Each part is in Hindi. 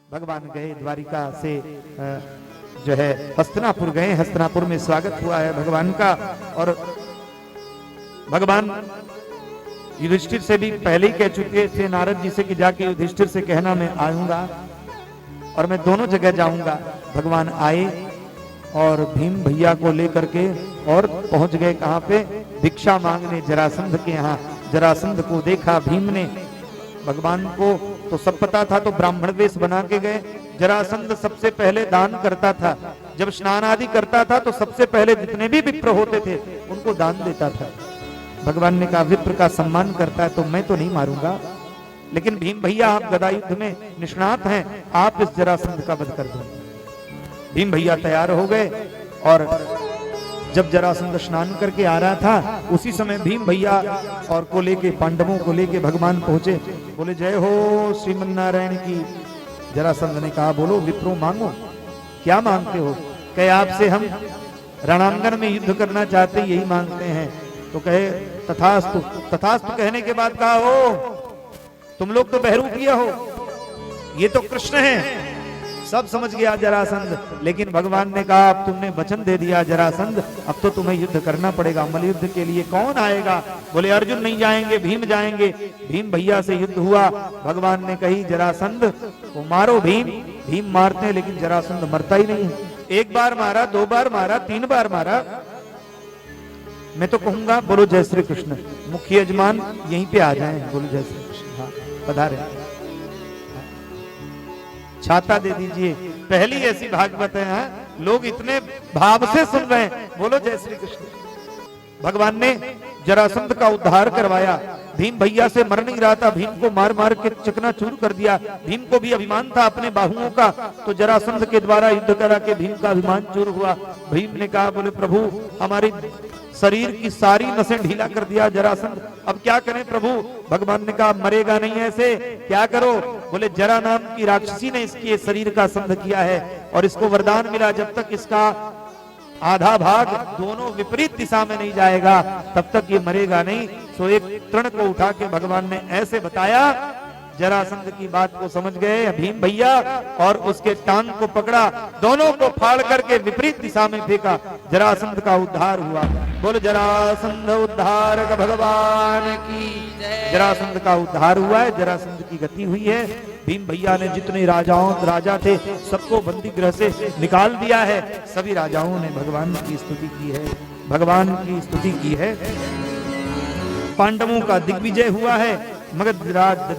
भगवान गए द्वारिका से जो है हस्तिनापुर गए। हस्तिनापुर में स्वागत हुआ है भगवान का। और भगवान युधिष्ठिर से भी पहले ही कह चुके थे नारद जी से कि जाके युधिष्ठिर से कहना मैं आऊंगा और मैं दोनों जगह जाऊंगा। भगवान आए और भीम भैया को लेकर के और पहुंच गए कहां पे? भिक्षा मांगने जरासंध के यहाँ। जरासंध को देखा भीम ने। भगवान को तो सब पता था, तो ब्राह्मण वेश बना के गए। जरासंध सबसे पहले दान करता था। जब स्नान आदि करता था तो सबसे पहले जितने भी विप्र होते थे उनको दान देता था। भगवान ने कहा विप्र का सम्मान करता है तो मैं तो नहीं मारूंगा, लेकिन भीम भैया आप गदा युद्ध में निष्णात हैं, आप इस जरासंध का वध कर दो। भीम भैया तैयार हो गए और जब जरासंध स्नान करके आ रहा था उसी समय भीम भैया और को लेके पांडवों को लेके भगवान पहुंचे। बोले जय हो श्रीमन नारायण की। जरासंध ने कहा बोलो विप्रो मांगो, क्या मांगते हो? कहे आपसे हम रणांगन में युद्ध करना चाहते, यही मांगते हैं। तो कहे तथास्तु। तथास्तु कहने के बाद कहा हो तुम लोग तो बहरूपिया हो, ये तो कृष्ण है। सब समझ गया जरासंध, लेकिन भगवान ने कहा अब तुमने वचन दे दिया जरासंध, अब तो तुम्हें युद्ध करना पड़ेगा। मल्लयुद्ध के लिए कौन आएगा? बोले अर्जुन नहीं जाएंगे, भीम जाएंगे। भीम भैया से युद्ध हुआ। भगवान ने कही जरासंध को मारो। भीम मारते हैं लेकिन जरासंध मरता ही नहीं है। एक बार मारा, दो बार मारा, तीन बार मारा। मैं तो कहूंगा बोलो जय श्री कृष्ण। मुख्य यजमान यहीं पे आ जाएं, बोलो जय श्री कृष्ण। हाँ पधारे, छाता दे दीजिए। पहली ऐसी भागवत है, हाँ? लोग इतने भाव से सुन रहे हैं, बोलो जय श्री कृष्ण। भगवान ने जरासंध का उद्धार करवाया। भीम भैया से मर नहीं रहा था, भीम को मार मार के चकनाचूर कर दिया। भीम को भी अभिमान था अपने बाहुओं का, तो जरासंध के द्वारा युद्ध करा के भीम का अभिमान चूर हुआ। भीम ने कहा बोले प्रभु हमारी शरीर की सारी नसें ढीला कर दिया जरासंध, अब क्या करें प्रभु? भगवान ने कहा मरेगा नहीं ऐसे, क्या करो? बोले जरा नाम की राक्षसी ने इसके शरीर का संध किया है और इसको वरदान मिला जब तक इसका आधा भाग दोनों विपरीत दिशा में नहीं जाएगा तब तक ये मरेगा नहीं। सो एक तृण को उठा के भगवान ने ऐसे बताया। जरासंध की बात को समझ गए भीम भैया और उसके टांग को पकड़ा, दोनों को फाड़ करके विपरीत दिशा में फेंका। जरासंध का उद्धार हुआ। बोल जरासंध उद्धारक भगवान की। जरासंध का उद्धार हुआ है, जरासंध की गति हुई है। भीम भैया ने जितने राजा थे सबको बंदी गृह से निकाल दिया है। सभी राजाओं ने भगवान की स्तुति की है, भगवान की स्तुति की है। पांडवों का दिग्विजय हुआ है, मगर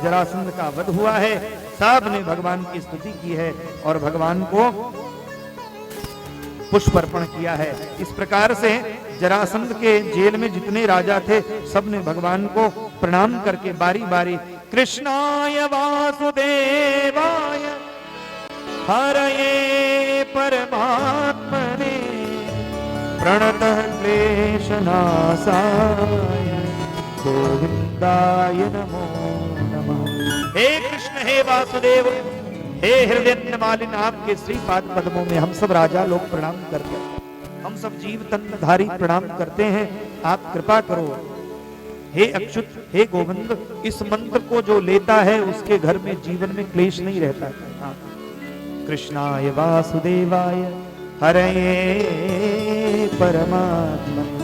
जरासंध का वध हुआ है। सब ने भगवान की स्तुति की है और भगवान को पुष्प अर्पण किया है। इस प्रकार से जरासंध के जेल में जितने राजा थे सब ने भगवान को प्रणाम करके बारी बारी कृष्णाय वासुदेवाय हरये परमात्मने प्रणतः क्लेशनाशाय गोविंदाय नमो नमः। हे कृष्ण हे वासुदेव हे हृदय मालिन, आपके श्रीपाद पद्मों में हम सब राजा लोग प्रणाम करते हैं, हम सब जीव तन्धारी प्रणाम करते हैं। आप कृपा करो। हे अच्युत हे गोविंद, इस मंत्र को जो लेता है उसके घर में जीवन में क्लेश नहीं रहता। हाँ। कृष्णाय वासुदेवाय हरये परमात्मने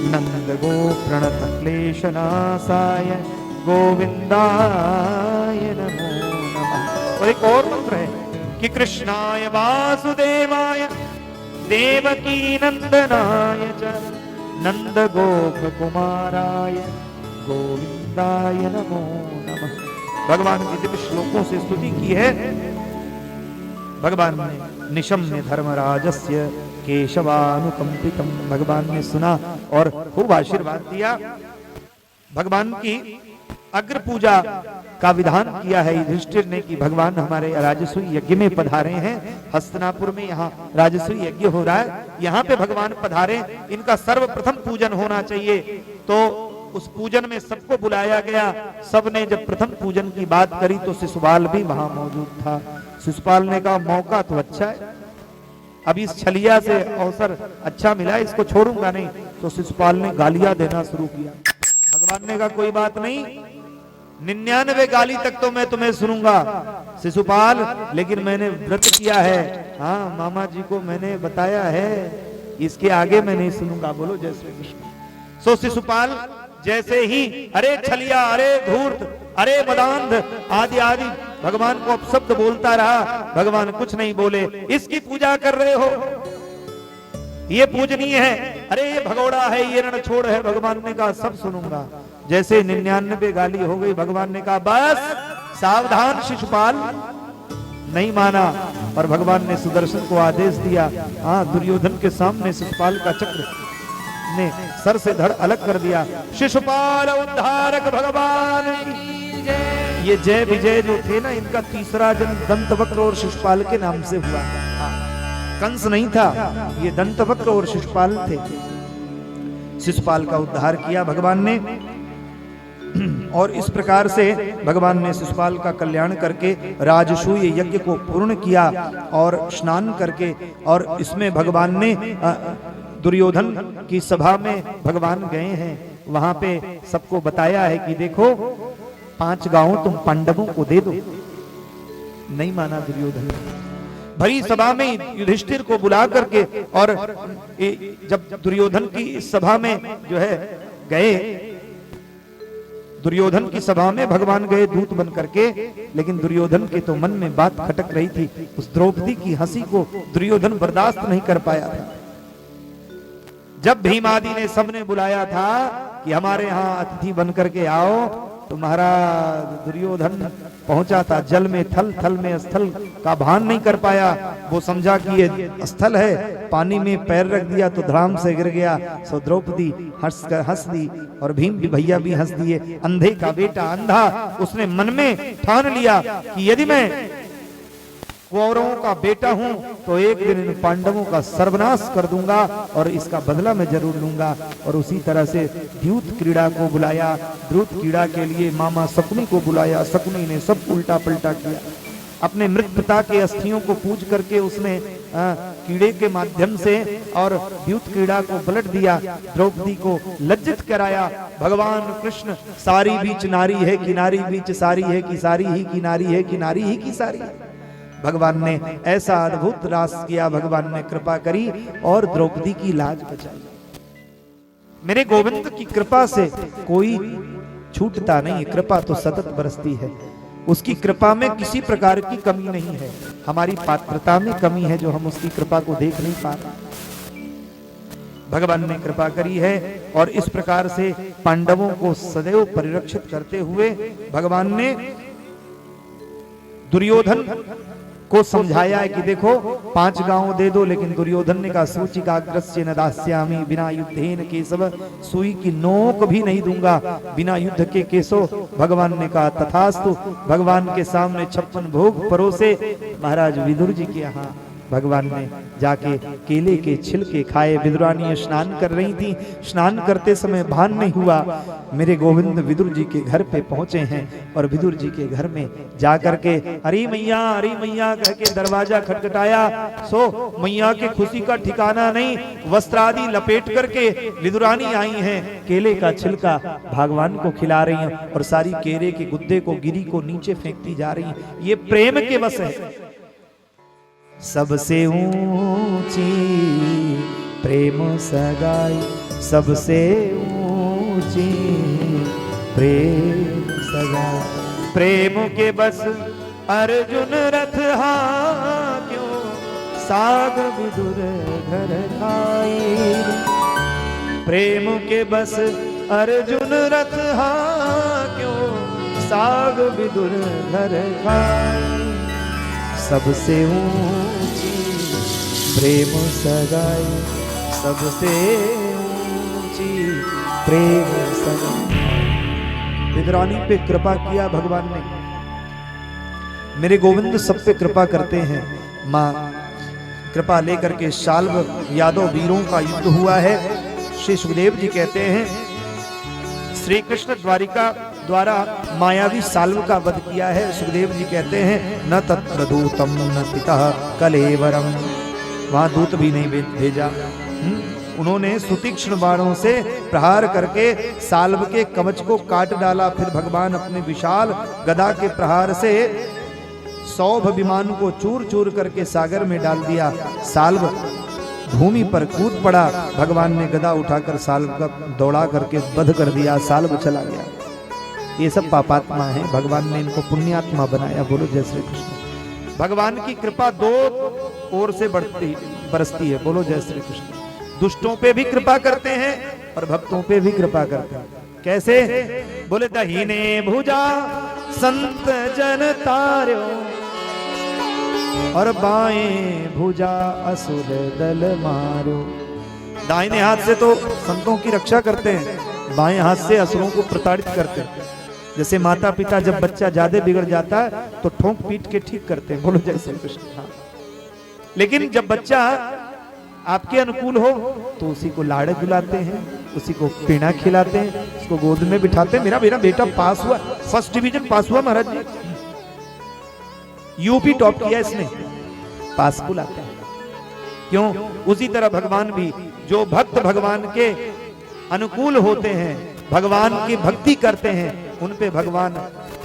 नंद गो प्रणत क्लेशनाशाय गोविंदाय नमो नमः। और एक और मंत्र है कि कृष्णाय वासुदेवाय देवकी नंदनाय च नंद गोप कुमाराय गोविंदाय नमो नमः। भगवान की दिव्य श्लोकों से स्तुति की है। भगवान ने निशम्य धर्मराजस्य केशवानुकंपितम, भगवान ने सुना और खूब आशीर्वाद दिया। भगवान की अग्र पूजा का विधान किया है युधिष्ठिर ने कि भगवान हमारे राजसूय यज्ञ में पधारे हैं। हस्तिनापुर में यहाँ राजसूय यज्ञ हो रहा है, यहाँ पे भगवान पधारे, इनका सर्वप्रथम पूजन होना चाहिए। तो उस पूजन में सबको बुलाया गया। सबने जब प्रथम पूजन की बात करी तो शिशुपाल भी वहां मौजूद था। शिशुपाल ने कहा मौका तो अच्छा है, अब इस छलिया से अवसर अच्छा मिला, इसको छोड़ूंगा नहीं। तो शिशुपाल ने गालियां देना शुरू किया। भगवान ने कहा कोई बात नहीं, 99 गाली तक तो मैं तुम्हें सुनूंगा शिशुपाल, लेकिन मैंने व्रत किया है। हाँ मामा जी को मैंने बताया है, इसके आगे मैं नहीं सुनूंगा। बोलो जय श्री कृष्ण। सो शिशुपाल जैसे ही अरे छलिया, अरे धूर्त, अरे मदांध आदि आदि भगवान को अपशब्द बोलता रहा। भगवान कुछ नहीं बोले। इसकी पूजा कर रहे हो, ये पूजनीय है, अरे ये भगोड़ा है, ये रणछोड़ है। भगवान ने कहा सब सुनूंगा। जैसे 99 गाली हो गई, भगवान ने कहा बस सावधान शिशुपाल। नहीं माना और भगवान ने सुदर्शन को आदेश दिया। हाँ, दुर्योधन के सामने शिशुपाल का चक्र ने सर से धड़ अलग कर दिया। शिशुपाल उद्धारक भगवान की जय। ये जय विजय जो थे ना, इनका तीसरा जन्म दंतवक्र और शिशुपाल के नाम से हुआ। कंस नहीं था, ये दंतवक्र और शिशुपाल थे। शिशुपाल का उद्धार किया भगवान ने, और इस प्रकार से भगवान ने शिशुपाल का कल्याण करके राजसूय यज्ञ को पूर्ण किया। और स्नान करके, और इसमें भगवान ने दुर्योधन की सभा में भगवान गए हैं। वहां पे सबको बताया है कि देखो 5 गांव तुम पांडवों को दे दो। नहीं माना दुर्योधन। भरी सभा में युधिष्ठिर को बुला करके, और जब दुर्योधन की सभा में जो है गए, दुर्योधन की सभा में भगवान गए दूत बन करके, लेकिन दुर्योधन के तो मन में बात खटक रही थी। उस द्रौपदी की हंसी को दुर्योधन बर्दाश्त नहीं कर पाया था। जब भीमादि ने सबने बुलाया था कि हमारे यहाँ अतिथि बन करके आओ, तो महाराज दुर्योधन पहुंचा था जल में, थल थल में स्थल का भान नहीं कर पाया। वो समझा कि ये स्थल है, पानी में पैर रख दिया तो धड़ाम से गिर गया। सो द्रौपदी हंस दी, और भीम भी भैया भी हंस दिए। अंधे का बेटा अंधा, उसने मन में ठान लिया कि यदि मैं कौरवों का बेटा हूं तो एक दिन इन पांडवों का सर्वनाश कर दूंगा, और इसका बदला मैं जरूर लूंगा। और उसी तरह से द्यूत क्रीड़ा को बुलाया। द्यूत क्रीड़ा के लिए मामा शकुनी को बुलाया। शकुनी ने सब उल्टा पलटा किया। अपने मृत पिता के अस्थियों को पूज करके उसने कीड़े के माध्यम से और द्यूत क्रीड़ा को पलट दिया। द्रौपदी को लज्जित कराया। भगवान कृष्ण सारी बीच नारी है कि नारी बीच सारी है कि सारी ही की नारी है कि नारी ही की सारी है। भगवान ने ऐसा अद्भुत रास किया, भगवान ने कृपा करी और द्रौपदी की लाज बचाई। मेरे गोविंद की कृपा से कोई छूटता नहीं, कृपा तो सतत बरसती है। उसकी कृपा में किसी प्रकार की कमी नहीं है। हमारी पात्रता में कमी है जो हम उसकी कृपा को देख नहीं पा रहे। भगवान ने कृपा करी है, और इस प्रकार से पांडवों को सदैव परिरक्षित करते हुए भगवान ने दुर्योधन को समझाया है कि देखो 5 गांव दे दो, लेकिन दुर्योधन ने कहा सूचिकाग्रस्य न दास्यामि बिना युद्धेन केशव, सुई की नोक भी नहीं दूंगा बिना युद्ध के केशव। भगवान ने कहा तथास्तु। भगवान के सामने 56 भोग परोसे। महाराज विदुर जी के यहाँ भगवान ने जाके केले के छिलके खाए। विदुरानी स्नान कर रही थी, स्नान करते समय भान नहीं हुआ। मेरे गोविंद विदुर जी के घर पे पहुंचे हैं, और विदुर जी के घर में जाकर के हरी मैया कह के दरवाजा खटखटाया। सो मैया के खुशी का ठिकाना नहीं, वस्त्रादि लपेट करके विदुरानी आई हैं, केले का छिलका भगवान को खिला रही हैं, और सारी केले के गुद्दे को गिरी को नीचे फेंकती जा रही हैं। ये प्रेम के वश है। सबसे ऊंची प्रेम सगाई, सबसे ऊंची प्रेम सगाई। प्रेम के बस अर्जुन रथ क्यों, साग विदुर घर खाई। प्रेम के बस अर्जुन रथ क्यों, साग विदुर घर खाई। सबसे ऊंची प्रेम सगाई, सबसे ऊंची प्रेम सगाई। विदुरानी पे कृपा किया भगवान ने। मेरे गोविंद सब पे कृपा करते हैं। माँ कृपा लेकर के शाल्व यादव वीरों का युद्ध हुआ है। श्री सुखदेव जी कहते हैं श्री कृष्ण द्वारिका द्वारा मायावी साल्व का वध किया है। सुखदेव जी कहते हैं न तत्र दूतम न पिता कलेवरम, वहां दूत भी नहीं भेजा। उन्होंने सुतीक्ष्ण बाणों से प्रहार करके साल्व के कवच को काट डाला। फिर भगवान अपने विशाल गदा के प्रहार से सौभ विमान को चूर चूर करके सागर में डाल दिया। साल्व भूमि पर कूद पड़ा। भगवान ने गदा उठाकर साल्व का दौड़ा करके वध कर दिया। साल्व चला गया। ये सब पापात्मा हैं, भगवान ने इनको पुण्यात्मा बनाया। बोलो जय श्री कृष्ण। भगवान की कृपा दो ओर से बरसती है। बोलो जय श्री कृष्ण। दुष्टों पे भी कृपा करते हैं और भक्तों पे भी कृपा करते हैं। कैसे? बोले दहीने भुजा संत जन तार्यो और बाएं भुजा असुर दल मारो। दाहिने हाथ से तो संतों की रक्षा करते हैं, बाएं हाथ से असुरों को प्रताड़ित करते हैं। जैसे माता पिता जब बच्चा ज्यादा बिगड़ जाता है तो ठोंक पीट के ठीक करते हैं। बोलो जय श्री कृष्ण। हाँ। लेकिन जब बच्चा आपके अनुकूल हो तो उसी को लाड़े दुलाते हैं, उसी को पीना खिलाते हैं, उसको गोद में बिठाते हैं। मेरा बेटा पास हुआ, फर्स्ट डिवीजन पास हुआ महाराज जी, यूपी टॉप किया इसने, पास बुलाते हैं। क्यों? उसी तरह भगवान भी, जो भक्त भगवान के अनुकूल होते हैं, भगवान की भक्ति करते हैं, उन पे भगवान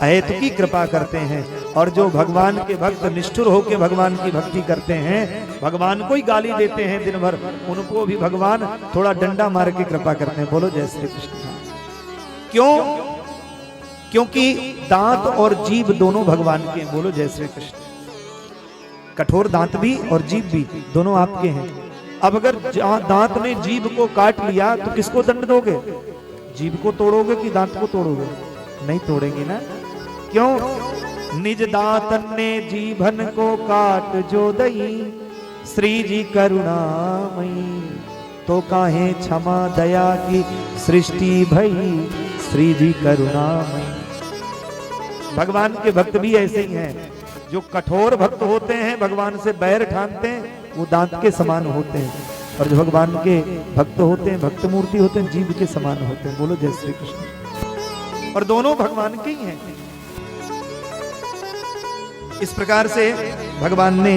अहेतु की कृपा करते हैं। और जो भगवान के भक्त निष्ठुर होकर भगवान की भक्ति करते हैं, भगवान को ही गाली देते हैं दिन भर, उनको भी भगवान थोड़ा डंडा मार के कृपा करते हैं। बोलो जय श्री कृष्ण। क्यों? क्योंकि दांत और जीभ दोनों भगवान के हैं। बोलो जय श्री कृष्ण। कठोर दांत भी और जीभ भी दोनों आपके हैं। अब अगर दांत ने जीभ को काट लिया तो किसको दंड दोगे? जीभ को तोड़ोगे कि दांत को तोड़ोगे? नहीं तोड़ेंगे ना। क्यों? निज दातन ने जीभन को काट जो दई, श्री जी करुणामयी, तो काहे क्षमा दया की सृष्टि भई, श्री जी करुणामयी। भगवान के भक्त भी ऐसे ही हैं। जो कठोर भक्त होते हैं, भगवान से बैर ठानते हैं, वो दांत के समान होते हैं। और जो भगवान के भक्त होते हैं, भक्त मूर्ति होते हैं, जीभ के समान होते हैं। बोलो जय श्री कृष्ण। और दोनों भगवान के ही हैं। इस प्रकार से भगवान ने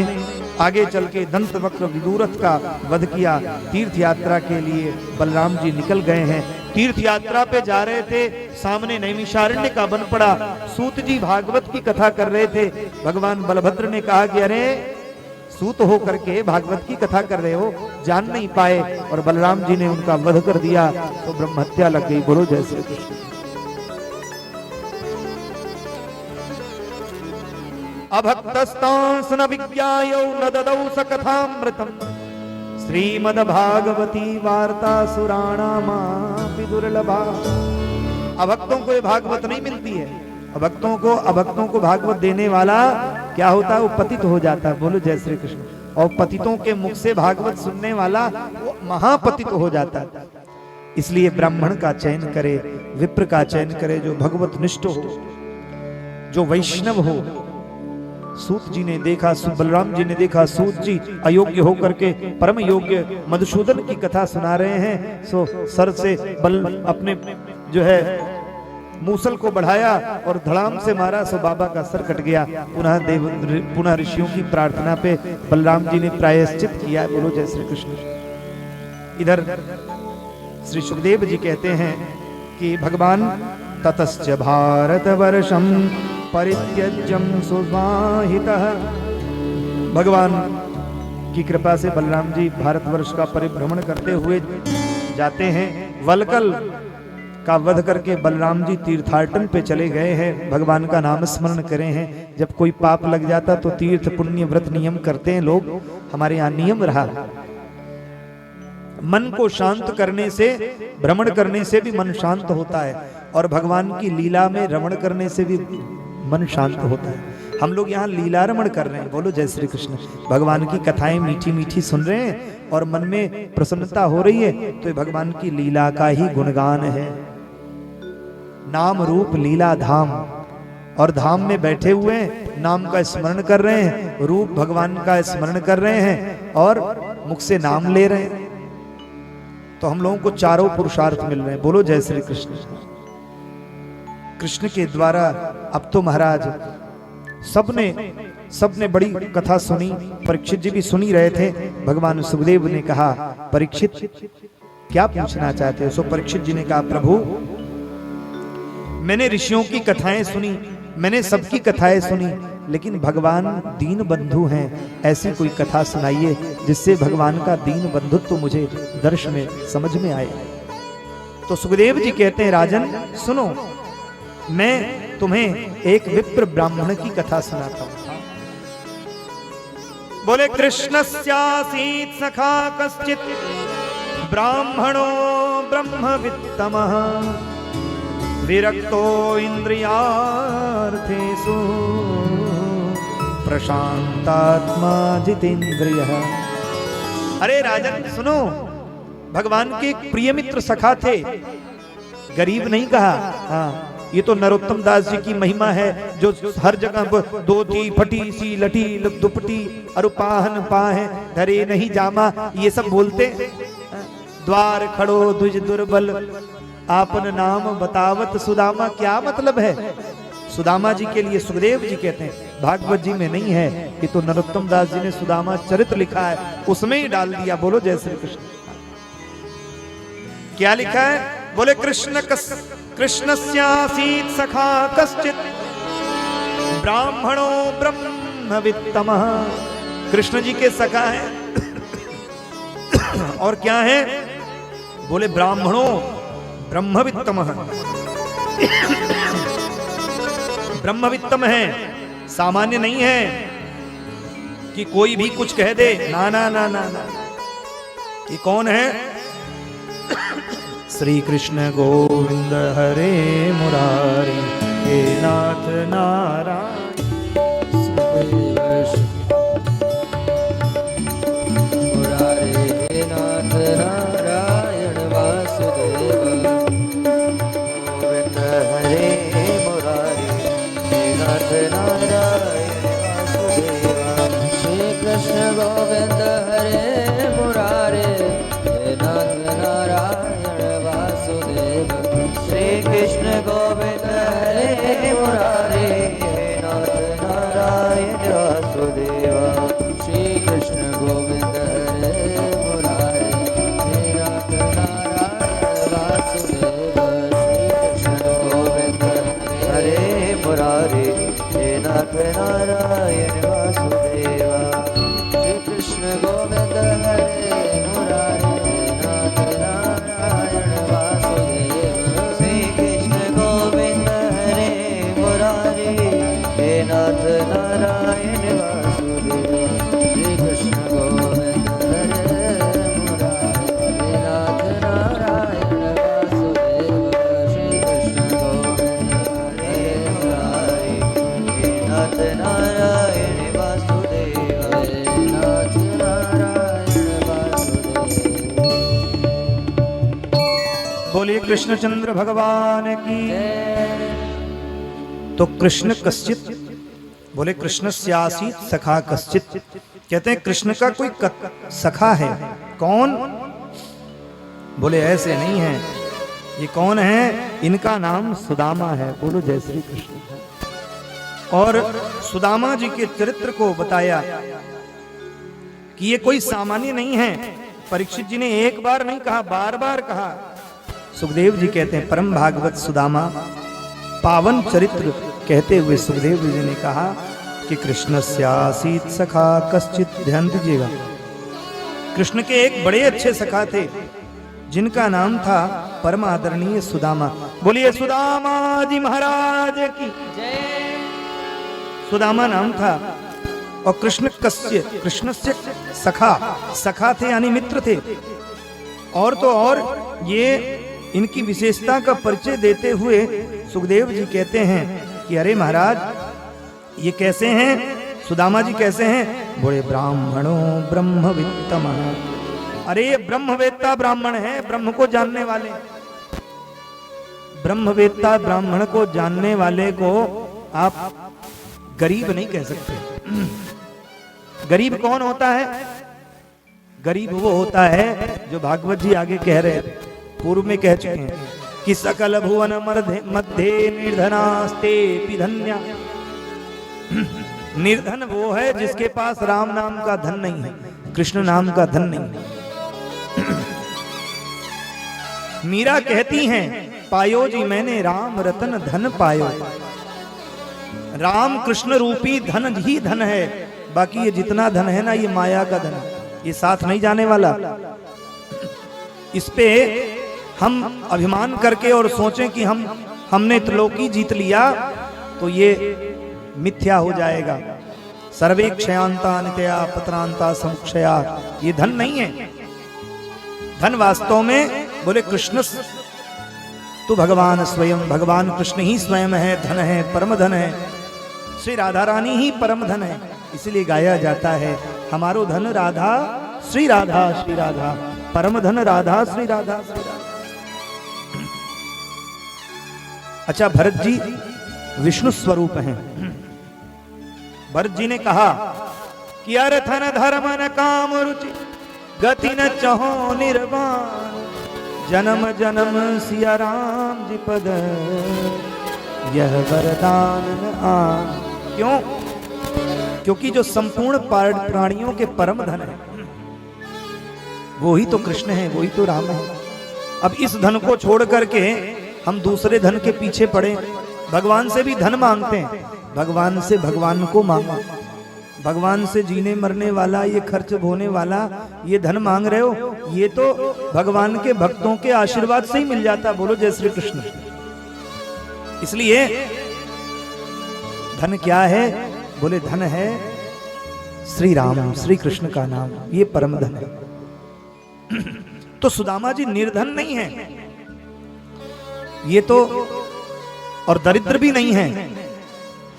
आगे चल के दंत वक्र विदुरथ का वध किया। तीर्थ यात्रा के लिए बलराम जी निकल गए हैं। तीर्थ यात्रा पे जा रहे थे, सामने नैमिषारण्य का वन पड़ा। सूत जी भागवत की कथा कर रहे थे। भगवान बलभद्र ने कहा कि अरे सूत हो करके भागवत की कथा कर रहे हो, जान नहीं पाए, और बलराम जी ने उनका वध कर दिया तो ब्रह्म हत्या लग गई। बोलो जय श्री कृष्ण। अभक्तस्तांस न विज्ञायो न ददौ स कथामृतम्, श्रीमद्भागवती वार्ता सुराणामापि दुर्लभा। अभक्तों को ये भागवत नहीं मिलती है। अभक्तों को भागवत देने वाला क्या होता है? वो पतित हो जाता है। बोलो जय श्री कृष्ण। और पतितों के मुख से भागवत सुनने वाला वो महापतित हो जाता है। इसलिए ब्राह्मण का चयन करे, विप्र का चयन करे, जो भगवत निष्ठ हो, जो वैष्णव हो। सूत जी ने देखा, बलराम जी ने देखा, सूत जी अयोग्य होकर के परम योग्य मधुसूदन की कथा सुना रहे हैं। सो सर से बल अपने जो है मूसल को बढ़ाया और धड़ाम से मारा, सो बाबा का सर कट गया। पुनः ऋषियों की प्रार्थना पे बलराम जी ने प्रायश्चित किया। बोलो जय श्री कृष्ण। इधर श्री सुखदेव जी कहते हैं कि भगवान ततश्च भारत वर्षम परित्यज्यम सुस्वाहितः। भगवान की कृपा से बलराम जी भारतवर्ष का परिभ्रमण करते हुए जाते हैं। वलकल का वध करके बलराम जी तीर्थाटन पे चले गए हैं, भगवान का नाम स्मरण करे हैं। जब कोई पाप लग जाता तो तीर्थ पुण्य व्रत नियम करते हैं लोग। हमारे यहाँ नियम रहा, मन को शांत करने से, भ्रमण करने से भी मन शांत होता है, और भगवान की लीला में रमण करने से भी मन शांत होता है। हम लोग यहाँ लीला रमण कर रहे हैं। बोलो जय श्री कृष्ण। भगवान की कथाएं मीठी मीठी सुन रहे हैं और मन में प्रसन्नता हो रही है, तो ये भगवान की लीला का ही गुणगान है। नाम रूप लीला धाम, और धाम में बैठे हुए हैं, नाम का स्मरण कर रहे हैं, रूप भगवान का स्मरण कर रहे हैं, और मुख से नाम ले रहे हैं। तो हम लोगों को चारों पुरुषार्थ मिल रहे हैं। बोलो जय श्री कृष्ण। कृष्ण के द्वारा अब तो महाराज सबने सबने बड़ी कथा सुनी, परीक्षित जी भी सुनी रहे थे। भगवान सुखदेव ने कहा, परीक्षित क्या पूछना चाहते हो? सो परीक्षित जी ने कहा, प्रभु मैंने ऋषियों की कथाएं सुनी, मैंने सबकी कथाएं सुनी, लेकिन भगवान दीन बंधु हैं, ऐसी कोई कथा सुनाइए जिससे भगवान का दीन बंधुत्व मुझे दर्श में समझ में आए। तो सुखदेव जी कहते हैं, राजन सुनो, मैं तुम्हें एक विप्र ब्राह्मण की कथा सुनाता हूं। बोले, कृष्णस्यासीत् सखा कश्चित् ब्राह्मणो ब्रह्मवित्तमः विरक्तो इंद्रियार्थेषु प्रशांतात्मा जितेंद्रियः। अरे राजन सुनो, भगवान के एक प्रिय मित्र सखा थे, गरीब नहीं कहा। हाँ, ये तो नरोत्तम दास जी की महिमा है, जो हर जगह धोती फटी सी लटी दुपटी अरुपाहन पाहे धरे नहीं जामा, ये सब बोलते। द्वार खड़ो द्विज दुर्बल आपन नाम बतावत सुदामा, क्या मतलब है? सुदामा जी के लिए सुखदेव जी कहते हैं, भागवत जी में नहीं है, ये तो नरोत्तम दास जी ने सुदामा चरित्र लिखा है, उसमें ही डाल दिया। बोलो जय श्री कृष्ण। क्या लिखा है? बोले, कृष्णस्यासीत् सखा कश्चित् ब्राह्मणो ब्रह्मवित्तमः। कृष्ण जी के सखा है और क्या है? बोले, ब्राह्मणो ब्रह्मवित्तमः। ब्रह्मवित्तम है, सामान्य नहीं है कि कोई भी कुछ कह दे। ना ना ना ना ना, ये कौन है? श्री कृष्ण गोविंद हरे मुरारी, हे नाथ नारायण मुरारी, हे नाथ नारायण वासुदेव। गोविंद हरे मुरारी, हे नाथ नारायण वासुदेव। श्री कृष्ण गोविंद हरे मुरारी, हे नाथ नारायण वासुदेव। श्री कृष्ण गोविंद हरे मुरारी, हे नाथ नारायण वासुदेव। श्री कृष्ण गोविंद हरे मुरारी, हे नाथ नारायण वासुदेव। श्री कृष्ण गोविंद हरे मुरारी, हे नाथ नारायण वासुदेव। श्री कृष्ण गोविंद हरे मुरारी, नाथ नारायण वासुदेव। श्री कृष्ण गोविंद हरे मुरारी, हे नाथ नारायण वासुदेव। श्री कृष्ण गोविंद हरे मुरारी, हे नाथ नारायण वासुदेव। श्री कृष्ण गोविंद हरे मुरारी, हे नाथ नारायण वासुदेव। हे नाथ नारायण वासुदेव। बोलिए कृष्णचंद्र भगवान की। तो कृष्ण कश्चित, बोले कृष्णस्यासीत् सखा कश्चित, कहते हैं कृष्ण का कोई सखा है। कौन? बोले ऐसे नहीं है। ये कौन है? इनका नाम सुदामा है। बोलो जय श्री कृष्ण। और सुदामा जी के चरित्र को बताया कि ये कोई सामान्य नहीं है। परीक्षित जी ने एक बार नहीं कहा, बार बार कहा। सुखदेव जी कहते हैं, परम भागवत सुदामा पावन चरित्र कहते हुए सुखदेव जी ने कहा कि कृष्णस्यासीत् सखा कश्चित्। ध्यान दीजिएगा, कृष्ण के एक बड़े अच्छे सखा थे जिनका नाम था परम आदरणीय सुदामा। बोलिए सुदामा जी महाराज की जय। सुदामा नाम था। और कृष्ण से सखा थे, यानी मित्र थे। और तो और ये इनकी विशेषता का परिचय देते हुए सुखदेव जी कहते हैं कि अरे महाराज, ये कैसे हैं? सुदामा जी कैसे हैं? बोले, ब्राह्मणों ब्रह्मवित्तमः। अरे ये ब्रह्मवेत्ता ब्राह्मण है, ब्रह्म को जानने वाले। ब्रह्मवेत्ता ब्राह्मण को जानने वाले को आप गरीब नहीं कह सकते। गरीब कौन होता है? गरीब वो होता है जो भागवत जी आगे कह रहे हैं, पूर्व में कह चुके हैं कि सकल भुवन मध्य निर्धनास्ते धन्या। निर्धन वो है जिसके पास राम नाम का धन नहीं है, कृष्ण नाम का धन नहीं है। मीरा कहती हैं, पायो जी मैंने राम रतन धन पायो। राम कृष्ण रूपी धन ही धन है, बाकी ये जितना धन है ना, ये माया का धन, ये साथ नहीं जाने वाला। इस पे हम अभिमान करके और सोचें कि हमने त्रिलोकी जीत लिया, तो ये मिथ्या हो जाएगा। सर्वे क्षयांता नित्या पत्रांता समुक्षया, ये धन नहीं है। धन वास्तव में बोले कृष्ण तो भगवान स्वयं, भगवान कृष्ण ही स्वयं है, धन है, परम धन है। श्री राधा रानी ही परम धन है, इसलिए गाया जाता है, हमारो धन राधा श्री राधा, श्री राधा परम धन राधा, श्री राधा, श्री राधा। अच्छा, भरत जी विष्णु स्वरूप हैं। भरत जी ने कहा कि अर्थन धर्म न काम रुचि गति न चहो निर्वाण, जन्म जन्म सिया राम जी पद यह वरदान न आन। क्यों? क्योंकि जो संपूर्ण प्राणियों के परम धन है वो ही तो कृष्ण है, वो ही तो राम है। अब इस धन को छोड़ करके हम दूसरे धन के पीछे पड़े, भगवान से भी धन मांगते हैं, भगवान से भगवान को मांगो। भगवान से जीने मरने वाला, ये खर्च होने वाला ये धन मांग रहे हो, ये तो भगवान के भक्तों के आशीर्वाद से ही मिल जाता। बोलो जय श्री कृष्ण। इसलिए धन क्या है? बोले धन है श्री राम, श्री कृष्ण का नाम, ये परम धन है। तो सुदामा जी निर्धन नहीं है, ये तो, और दरिद्र भी नहीं है।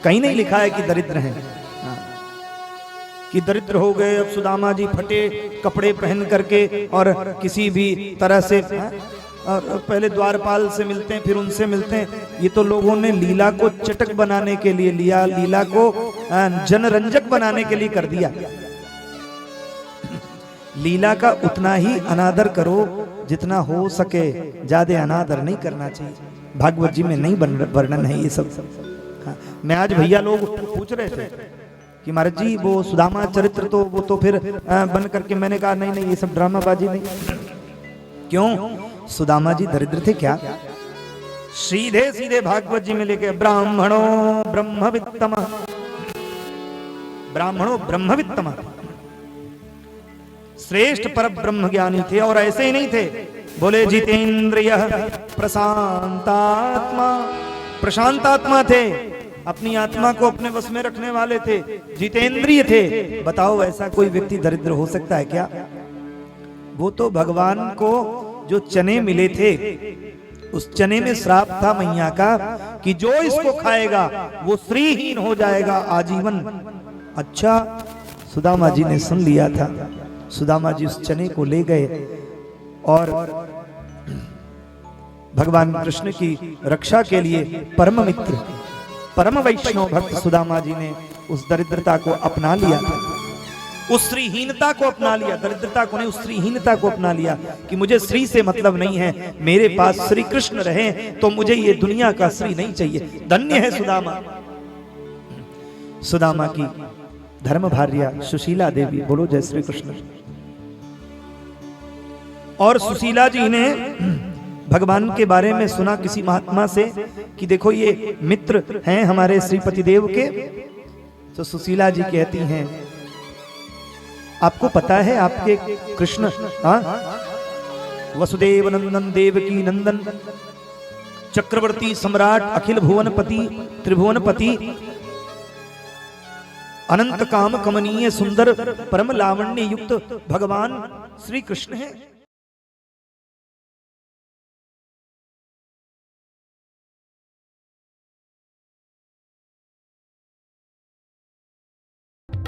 कहीं नहीं लिखा है कि दरिद्र हैं, कि दरिद्र हो गए। अब सुदामा जी फटे कपड़े पहन करके और किसी भी तरह से, और पहले द्वारपाल से मिलते हैं फिर उनसे मिलते हैं। ये तो लोगों ने लीला को चटक बनाने के लिए लिया, लीला को जनरंजक बनाने के लिए कर दिया। लीला का उतना ही अनादर करो जितना हो सके, ज्यादा अनादर नहीं करना चाहिए। भागवत जी में नहीं वर्णन है ये सब। हाँ, मैं आज भैया लोग पूछ रहे थे कि महाराज जी वो सुदामा चरित्र तो वो तो फिर बन करके, मैंने कहा नहीं नहीं, ये सब ड्रामाबाजी नहीं। क्यों? सुदामा जी दरिद्र थे क्या? सीधे सीधे भागवत जी में लेके ब्राह्मणो ब्रह्मवित्तम, ब्राह्मणो ब्रह्मवित्तम, श्रेष्ठ पर ब्रह्म ज्ञानी थे। और ऐसे ही नहीं थे, बोले जितेंद्रिय प्रशांतात्मा, प्रशांतात्मा थे, अपनी आत्मा को अपने वश में रखने वाले थे, जितेंद्रिय थे। बताओ ऐसा कोई व्यक्ति दरिद्र हो सकता है क्या? वो तो भगवान को जो चने मिले थे, उस चने में श्राप था मैया का कि जो इसको खाएगा वो श्रीहीन हो जाएगा आजीवन। अच्छा, सुदामा जी ने सुन लिया था। सुदामा जी उस चने को ले गए और भगवान कृष्ण की रक्षा के लिए परम मित्र, परम वैष्णव भक्त सुदामा जी ने उस दरिद्रता को अपना लिया था, उस श्रीहीनता को अपना लिया। दरिद्रता को नहीं, उस श्रीहीनता को अपना लिया कि मुझे श्री से मतलब नहीं है, मेरे पास श्री कृष्ण रहे तो मुझे ये दुनिया का श्री नहीं चाहिए। धन्य है सुदामा। सुदामा की धर्म भार्या सुशीला देवी, बोलो जय श्री कृष्ण। और सुशीला जी ने भगवान के बारे में सुना किसी महात्मा से कि देखो ये मित्र हैं हमारे श्रीपति देव के। तो सुशीला जी कहती हैं, आपको पता है आपके कृष्ण वसुदेव नंदन, देवकी नंदन, चक्रवर्ती सम्राट, अखिल भुवनपति, त्रिभुवनपति, अनंत काम कमनीय सुंदर परम लावण्य युक्त भगवान श्री कृष्ण है।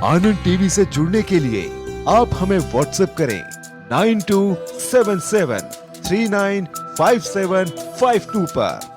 आनंद टीवी से जुड़ने के लिए आप हमें व्हाट्सएप करें 9277395752 पर।